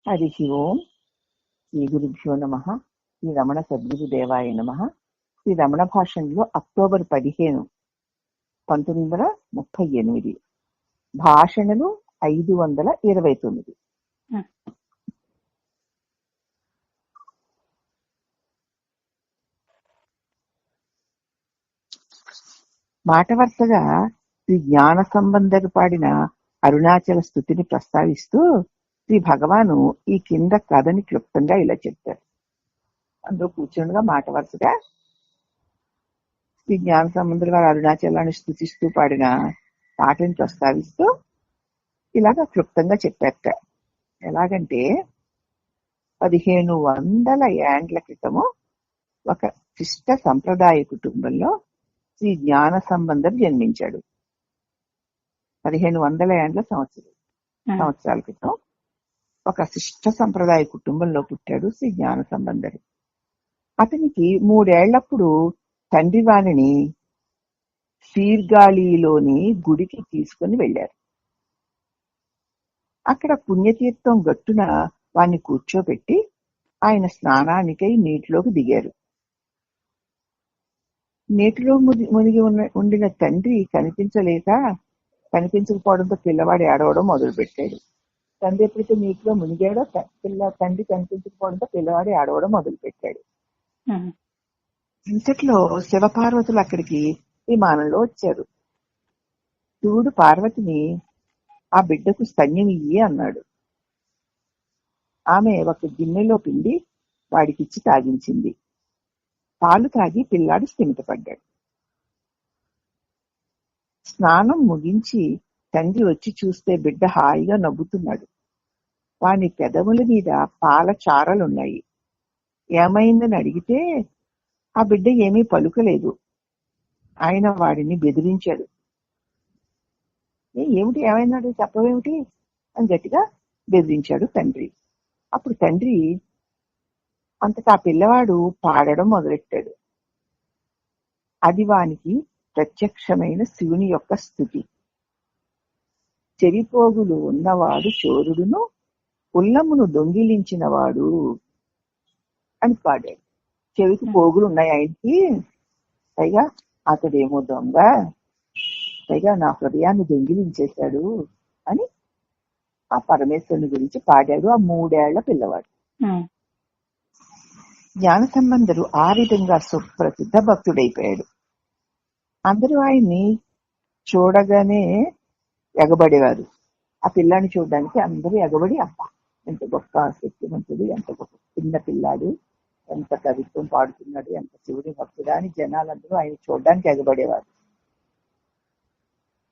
హరి ఓం. శ్రీ గురుభ్యో నమ. శ్రీ రమణ సద్గురుదేవాయ నమ. శ్రీ రమణ భాషణలో అక్టోబర్ 15, 1938. భాషణలు 529. మాట వరుసగా శ్రీ జ్ఞాన సంబంధకు పాడిన అరుణాచల స్తుతిని ప్రస్తావిస్తూ శ్రీ భగవాను ఈ కింద కథని క్లుప్తంగా ఇలా చెప్తారు. అందులో కూర్చుండగా మాట వరుసగా శ్రీ జ్ఞాన సంబంధుల వారు అరుణాచలాన్ని స్తుతిస్తూ పాడిన పాటని ప్రస్తావిస్తూ ఇలాగ క్లుప్తంగా చెప్పారట. ఎలాగంటే 1500 ఏండ్ల క్రితము ఒక శిష్ట సంప్రదాయ కుటుంబంలో శ్రీ జ్ఞాన సంబంధం జన్మించాడు. 1500 ఏండ్ల సంవత్సరాల క్రితం ఒక శిష్ట సంప్రదాయ కుటుంబంలో పుట్టాడు శ్రీ జ్ఞాన సంబంధుడు. అతనికి 3 ఏళ్లప్పుడు తండ్రి వాణిని సీర్గాళిలోని గుడికి తీసుకుని వెళ్లారు. అక్కడ పుణ్యతీర్థం గట్టున వాణ్ణి కూర్చోబెట్టి ఆయన స్నానానికై నీటిలోకి దిగారు. నీటిలో మునిగి ఉండిన తండ్రి కనిపించకపోవడంతో పిల్లవాడు ఏడవడం మొదలు పెట్టాడు. తండ్రి ఎప్పుడైతే నీటిలో మునిగాడో తండ్రి కనిపించకపోవడంతో పిల్లవాడు ఏడవడం మొదలు పెట్టాడు. ఇంతట్లో శివపార్వతులు అక్కడికి విమానంలో వచ్చారు. శివుడు పార్వతిని ఆ బిడ్డకు స్తన్యం ఇయ్యి అన్నాడు. ఆమె ఒక గిన్నెలో పిండి వాడికిచ్చి తాగించింది. పాలు తాగి పిల్లాడు స్థిమితపడ్డాడు. స్నానం ముగించి తండ్రి వచ్చి చూస్తే బిడ్డ హాయిగా నవ్వుతున్నాడు. వాని పెదవుల మీద పాల చారలున్నాయి. ఏమైందని అడిగితే ఆ బిడ్డ ఏమీ పలుకలేదు. ఆయన వాడిని బెదిరించాడు. ఏమిటి, ఏమైనాడు, చెప్పవేమిటి అని గట్టిగా బెదిరించాడు తండ్రి. అప్పుడు తండ్రి అంతటా ఆ పిల్లవాడు పాడడం మొదలెట్టాడు. అది వానికి ప్రత్యక్షమైన శివుని యొక్క స్థుతి. చెరిపోగులు ఉన్నవాడు చోరుడును, ఉల్లమును దొంగిలించిన వాడు అని పాడాడు. చెవికి పోగులు ఉన్నాయి ఆయనకి, పైగా అతడేమో దొంగ, పైగా నా హృదయాన్ని దొంగిలించేశాడు అని ఆ పరమేశ్వరుని గురించి పాడాడు ఆ 3 ఏళ్ల పిల్లవాడు. జ్ఞాన సంబంధుడు ఆ విధంగా సుప్రసిద్ధ భక్తుడైపోయాడు. అందరూ ఆయన్ని చూడగానే ఎగబడేవారు. ఆ పిల్లాన్ని చూడడానికి అందరూ ఎగబడి, అబ్బా ఎంత గొప్ప శక్తివంతుడు, ఎంత గొప్ప చిన్న పిల్లాడు, ఎంత కవిత్వం పాడుతున్నాడు, ఎంత శివుడి భక్తుడా అని జనాలందరూ ఆయన చూడడానికి ఎగబడేవారు.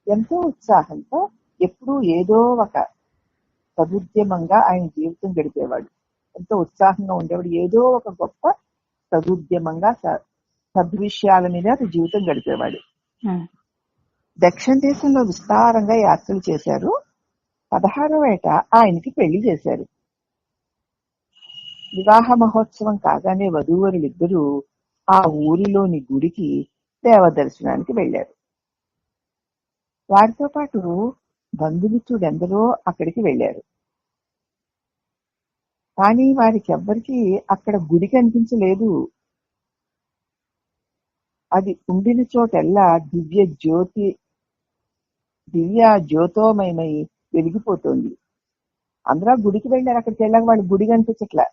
ఎంతో ఉత్సాహంతో ఎప్పుడూ ఏదో ఒక సదుద్యమంగా ఆయన జీవితం గడిపేవాడు. ఎంతో ఉత్సాహంగా ఉండేవాడు. ఏదో ఒక గొప్ప సదుద్యమంగా సద్విషయాల మీద జీవితం గడిపేవాడు. దక్షిణ దేశంలో విస్తారంగా యాత్రలు చేశారు. 16వ ఏట ఆయనకి పెళ్లి చేశారు. వివాహ మహోత్సవం కాగానే వధూవరులిద్దరూ ఆ ఊరిలోని గుడికి దేవదర్శనానికి వెళ్లారు. వారితో పాటు బంధుమిత్రుడెందరో అక్కడికి వెళ్లారు. కానీ వారికి ఎవ్వరికీ అక్కడ గుడి కనిపించలేదు. అది ఉండిన చోటెల్లా దివ్య జ్యోతోమయమై వెలిగిపోతుంది. అందరూ గుడికి వెళ్ళారు. అక్కడికి వెళ్ళాక వాళ్ళు గుడి కనిపించట్లా.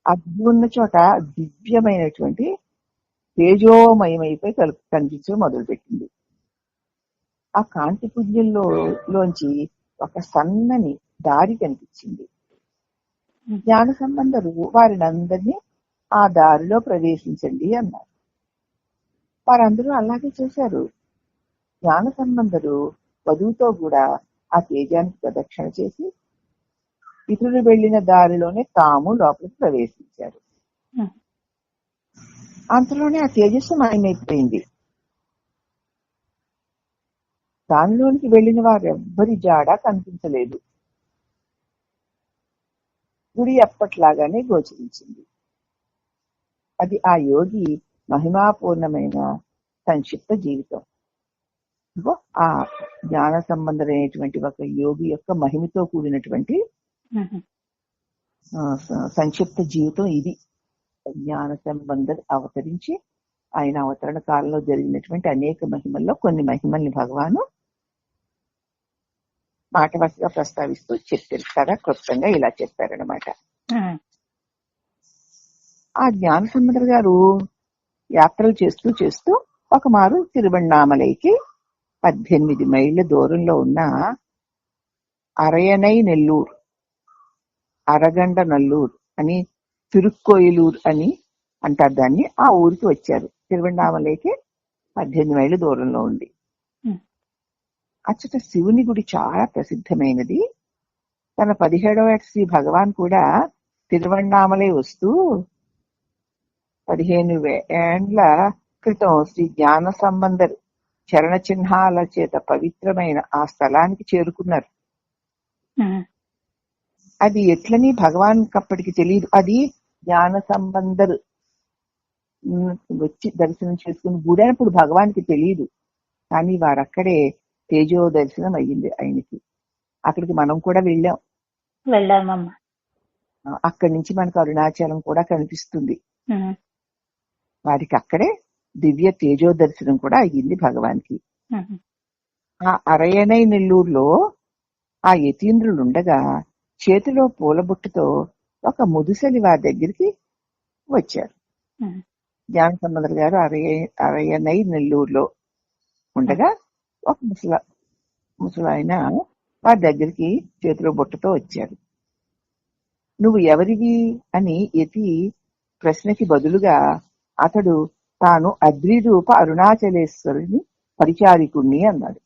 అది ఉన్న చోట దివ్యమైనటువంటి తేజోమయమైపోయి కనిపించడం మొదలుపెట్టింది. ఆ కాంతి పుంజంలోంచి ఒక సన్నని దారి కనిపించింది. జ్ఞాన సంబంధులు వారిని అందరినీ ఆ దారిలో ప్రవేశించండి అన్నారు. వారందరూ అలాగే చేశారు. జ్ఞాన సంబంధులు వధువుతో కూడా ఆ తేజానికి ప్రదక్షిణ చేసి ఇతరులు వెళ్లిన దారిలోనే తాము లోపలికి ప్రవేశించారు. అంతలోనే ఆ తేజస్సు మాయమైపోయింది. దానిలోనికి వెళ్లిన వారెవ్వరి జాడ కనిపించలేదు. గుడి ఎప్పట్లాగానే గోచరించింది. అది ఆ యోగి మహిమాపూర్ణమైన సంక్షిప్త జీవితం. ఆ జ్ఞాన సంబంధమైనటువంటి ఒక యోగి యొక్క మహిమతో కూడినటువంటి సంక్షిప్త జీవితం ఇది. జ్ఞాన సంబంధర్ అవతరించి ఆయన అవతరణ కాలంలో జరిగినటువంటి అనేక మహిమల్లో కొన్ని మహిమల్ని భగవాను మాట వరుసగా ప్రస్తావిస్తూ చెప్పారు కదా. క్లుప్తంగా ఇలా చెప్పారనమాట. ఆ జ్ఞాన సంబంధర్ గారు యాత్రలు చేస్తూ చేస్తూ ఒక మారు తిరువణ్ణామలైకి 18 మైళ్ళ దూరంలో ఉన్న అరయనై నెల్లూరు, అరగండ నల్లూరు అని, తిరుక్కోయిలూరు అని అంటారు దాన్ని. ఆ ఊరికి వచ్చారు. తిరువణ్ణామలైకి 18 మైళ్ళ దూరంలో ఉంది. అచ్చట శివుని గుడి చాలా ప్రసిద్ధమైనది. తన 17వ ఏట శ్రీ భగవాన్ కూడా తిరువణ్ణామలై వస్తూ 15 ఏండ్ల క్రితం శ్రీ జ్ఞాన సంబంధర్ చరణ చిహ్నాల చేత పవిత్రమైన ఆ స్థలానికి చేరుకున్నారు. అది ఎట్లని భగవాన్ అప్పటికి తెలియదు. అది జ్ఞాన సంబంధర్ వచ్చి దర్శనం చేసుకుని గుడి అప్పుడు భగవాన్కి తెలియదు. కానీ వారక్కడే తేజో దర్శనం అయ్యింది ఆయనకి. అక్కడికి మనం కూడా వెళ్ళామమ్మా. అక్కడి నుంచి మనకు అరుణాచలం కూడా కనిపిస్తుంది. వారికి అక్కడే దివ్య తేజో దర్శనం కూడా అయ్యింది భగవాన్కి. ఆ అరయనై నెల్లూరులో ఆ యతీంద్రులుండగా చేతిలో పూలబుట్టుతో ఒక ముదుసలి వారి దగ్గరికి వచ్చారు. జ్ఞాన సంబంధర్ గారు అరయనై నెల్లూరులో ఉండగా ఒక ముసలాయన వారి దగ్గరికి చేతిలో బుట్టతో వచ్చారు. నువ్వు ఎవరివి అని యతి ప్రశ్నకి బదులుగా అతడు తాను అద్రిరూప అరుణాచలేశ్వరుని పరిచారికుణ్ణి అన్నాడు.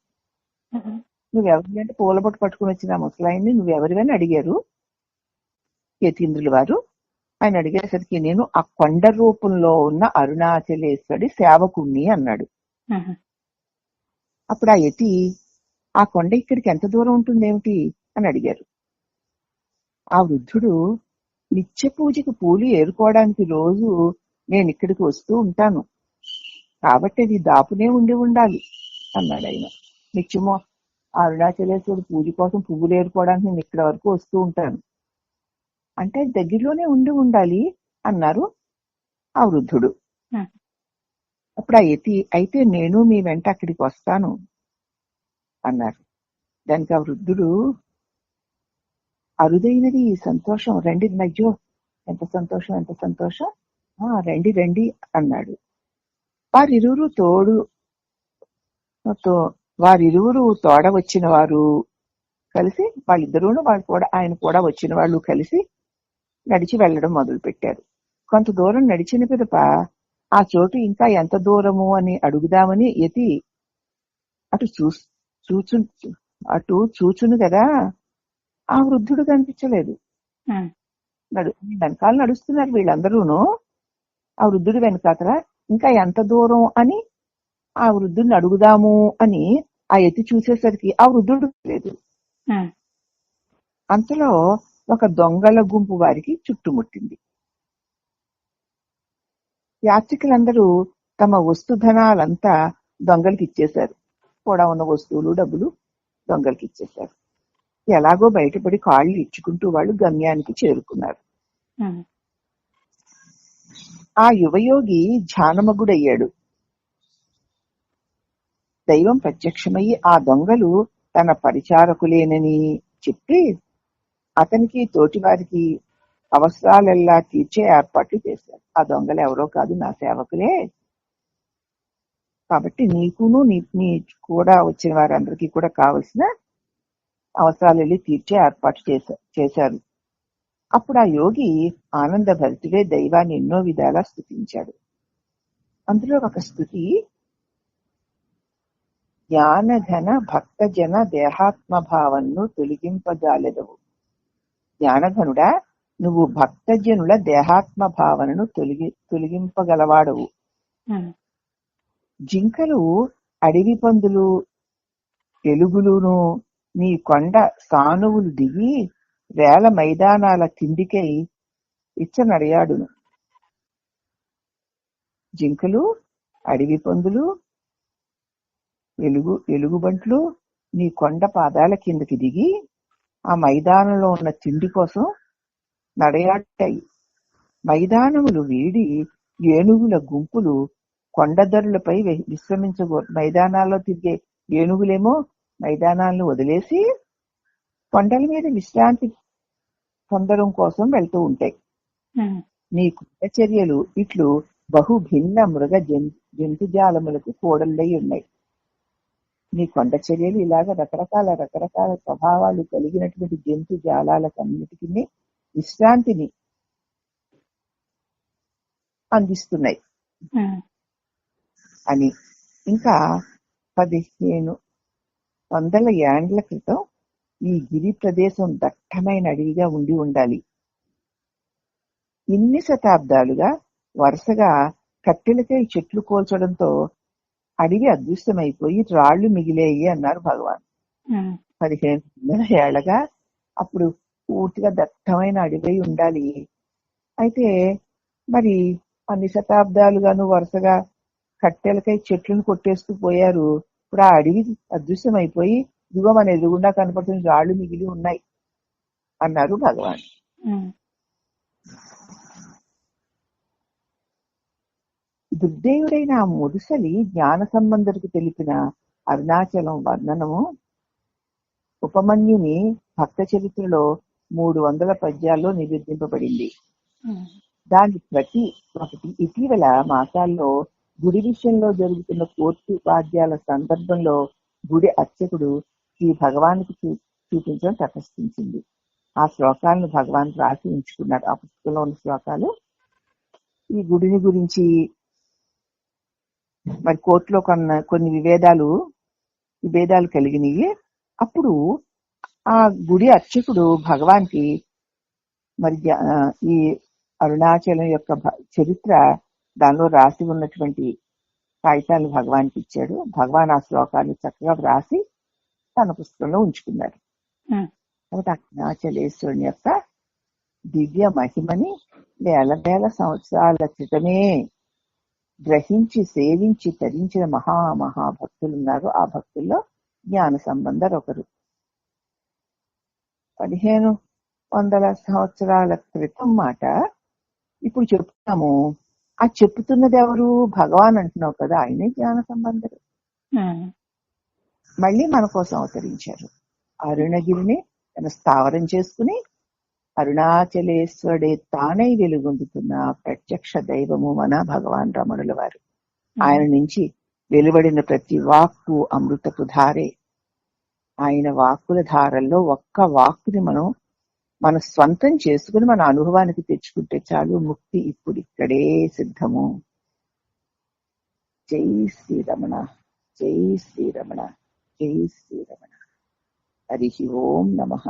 నువ్వెవరి అంటే పూలబొట్టు పట్టుకుని వచ్చిన ముసలాయన్ని నువ్వెవరివని అడిగారు యతీంద్రుల వారు. ఆయన అడిగేసరికి నేను ఆ కొండ రూపంలో ఉన్న అరుణాచలేశ్వరుడి సేవకుణ్ణి అన్నాడు. అప్పుడు ఆ యతి ఆ కొండ ఇక్కడికి ఎంత దూరం ఉంటుందేమిటి అని అడిగారు. ఆ వృద్ధుడు నిత్య పూజకు పూలు ఏరుకోవడానికి రోజు నేను ఇక్కడికి వస్తూ ఉంటాను కాబట్టి అది దాపునే ఉండాలి అన్నాడు ఆయన. నిత్యమో అరుణాచలేశ్వరుడు పూజ కోసం పువ్వులు ఏరుకోవడానికి నేను ఇక్కడ వరకు వస్తూ ఉంటాను అంటే దగ్గరలోనే ఉండాలి అన్నారు ఆ వృద్ధుడు. అప్పుడు ఆ యతి అయితే నేను మీ వెంట అక్కడికి వస్తాను అన్నారు. దానికి ఆ వృద్ధుడు అరుదైనది సంతోషం, రండి, అయ్యో ఎంత సంతోషం ఎంత సంతోషం, రండి రండి అన్నాడు. వారిరువురు తోడ వచ్చిన వారు కలిసి వాళ్ళిద్దరూను వాళ్ళు కూడా ఆయన కూడా వచ్చిన వాళ్ళు కలిసి నడిచి వెళ్ళడం మొదలు పెట్టారు. కొంత దూరం నడిచిన పిదప ఆ చోటు ఇంకా ఎంత దూరము అని అడుగుదామని యతి అటు చూచును కదా. ఆ వృద్ధుడు కనిపించలేదు. వెనకాల నడుస్తున్నారు వీళ్ళందరూను. ఆ వృద్ధుడు వెనకాతల ఇంకా ఎంత దూరం అని ఆ వృద్ధుడిని అడుగుదాము అని ఆ యతి చూసేసరికి ఆ వృద్ధుడు లేదు. అంతలో ఒక దొంగల గుంపు వారికి చుట్టుముట్టింది. యాత్రికులందరూ తమ వస్తుధనాలంతా దొంగలకి ఇచ్చేశారు. కూడా ఉన్న వస్తువులు డబ్బులు దొంగలకి ఇచ్చేశారు. ఎలాగో బయటపడి కాళ్ళు ఇచ్చుకుంటూ వాళ్ళు గమ్యానికి చేరుకున్నారు. ఆ యువయోగి ధ్యానమగ్గుడయ్యాడు. దైవం ప్రత్యక్షమయ్యి ఆ దొంగలు తన పరిచారకులేనని చెప్పి అతనికి తోటివారికి అవసరాలెల్లా తీర్చే ఏర్పాట్లు చేశారు. ఆ దొంగలు ఎవరో కాదు, నా సేవకులే. కాబట్టి నీకును నీ కూడా వచ్చిన వారందరికీ కూడా కావలసిన అవసరాలు వెళ్ళి తీర్చే ఏర్పాటు చేశారు. అప్పుడు ఆ యోగి ఆనంద భరితుడే దైవాన్ని ఎన్నో విధాలా స్తుతించాడు. అందులో ఒక స్తుతి, జ్ఞానఘన భక్తజన దేహాత్మభావన్ను తొలగింపజాలెదవు. జ్ఞానఘనుడా, నువ్వు భక్తజనుల దేహాత్మ భావనను తొలగింపగలవాడవు. జింకలు, అడవి పందులు, ఎలుగులును నీ కొండ సానువులు దిగి వేల మైదానాల తిండికై ఇచ్చనడియాడును. జింకలు, అడవి పందులు, ఎలుగుబంట్లు నీ కొండ పాదాల కిందకి దిగి ఆ మైదానంలో ఉన్న తిండి కోసం నడయాడాయి. మైదానములు వీడి ఏనుగుల గుంపులు కొండదరులపై మైదానాల్లో తిరిగే ఏనుగులేమో మైదానాలను వదిలేసి కొండల మీద విశ్రాంతి పొందడం కోసం వెళ్తూ ఉంటాయి. నీ కృత చర్యలు ఇట్లు బహు భిన్న మృగ జంతుజాలములకు కూడళ్ళై ఉన్నాయి. నీ కొండ చర్యలు ఇలాగ రకరకాల స్వభావాలు కలిగినటువంటి జంతు జాలాలకన్నిటికీ విశ్రాంతిని అందిస్తున్నాయి అని. ఇంకా 1500 ఏండ్ల క్రితం ఈ గిరి ప్రదేశం దట్టమైన అడవిగా ఉండి ఉండాలి. ఇన్ని శతాబ్దాలుగా వరుసగా కట్టెలకై చెట్లు కోల్చడంతో అడవి అదృశ్యమైపోయి రాళ్లు మిగిలేయి అన్నారు భగవాన్. 1500 ఏళ్లగా అప్పుడు పూర్తిగా దట్టమైన అడవి ఉండాలి. అయితే మరి అన్ని శతాబ్దాలుగాను వరుసగా కట్టెలకై చెట్లను కొట్టేస్తూ పోయారు. ఇప్పుడు ఆ అడవి అదృశ్యమైపోయి ఇదిగో మన ఎదురుగుండా కనపడుతున్న రాళ్లు మిగిలి ఉన్నాయి అన్నారు భగవాన్. దుర్దేవుడైన ఆ ముదుసలి జ్ఞాన సంబంధుడికి తెలిపిన అరుణాచలం వర్ణనము ఉపమన్యుని భక్త చరిత్రలో 300 పద్యాల్లో నివేదింపబడింది. దాని ప్రతి ఒకటి ఇటీవల మాసాల్లో గుడి విషయంలో జరుగుతున్న కోర్టు వాద్యాల సందర్భంలో గుడి అర్చకుడు ఈ భగవానికి చూపించడం తటస్థించింది. ఆ శ్లోకాలను భగవాన్ రాసి ఉంచుకున్నాడు. ఆ పుస్తకంలో ఉన్న శ్లోకాలు ఈ గుడిని గురించి మరి కోర్టులో కొన్ని విభేదాలు కలిగినవి. అప్పుడు ఆ గుడి అర్చకుడు భగవాన్కి మరి ఈ అరుణాచలం యొక్క చరిత్ర దానిలో రాసి ఉన్నటువంటి కాగితాలను భగవాన్కి ఇచ్చాడు. భగవాన్ ఆ శ్లోకాన్ని చక్కగా వ్రాసి తన పుస్తకంలో ఉంచుకున్నాడు. కాబట్టి అరుణాచలేశ్వరుని యొక్క దివ్య మహిమని వేల సంవత్సరాల క్రితమే గ్రహించి సేవించి తరించిన మహాభక్తులు ఉన్నారు. ఆ భక్తుల్లో జ్ఞాన సంబంధర్ ఒకరు. 1500 సంవత్సరాల క్రితం మాట ఇప్పుడు చెప్తాము. ఆ చెప్తున్నది ఎవరు? భగవాన్ అంటున్నావు కదా, ఆయనే జ్ఞాన సంబంధుడు. మళ్ళీ మన కోసం అవతరించారు. అరుణగిరిని తన స్థావరం చేసుకుని అరుణాచలేశ్వరుడే తానై వెలుగొందుతున్న ప్రత్యక్ష దైవము మన భగవాన్ రమణుల వారు. ఆయన నుంచి వెలువడిన ప్రతి వాక్కు అమృతపు ధారే. ఆయన వాక్కుల ధారల్లో ఒక్క వాక్కుని మనం మన స్వంతం చేసుకుని మన అనుభవానికి తెచ్చుకుంటే చాలు, ముక్తి ఇప్పుడు ఇక్కడే సిద్ధము. జై శ్రీరమణ, జై శ్రీరమణ, జై శ్రీరమణ. హరి ఓం నమః.